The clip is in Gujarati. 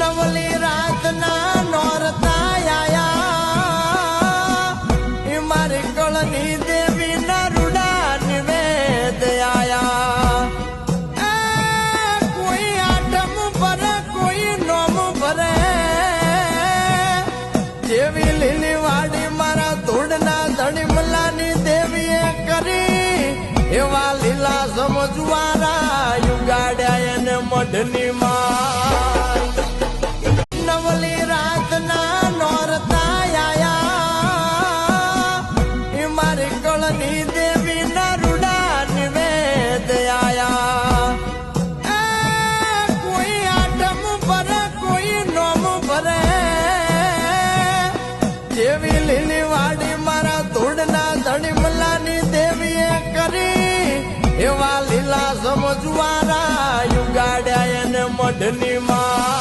નવલી રાતના નોરતા આયા એ મારી કળની દેવી ના રૂડા નિવેદ આયા કોઈ આટમ ભરે કોઈ નોમ ભરે જેવી લીલી વાડી મારા ધૂળના ધણીમલાની દેવીએ કરી એવા લીલા સમજવારા યુગાડ્યા એને મઢની માં નવલી રાતના નોરતા આયા એ મારી કળની દેવી ના રૂડા નિવેદ આયા કોઈ આટમ ભરે કોઈ નોમ ભરે જેવી લીલી વાડી મારા ધૂળના ધણીમલાની દેવીએ કરી એવા લીલા સમજવારા યુગાડ્યા એને મઢની માં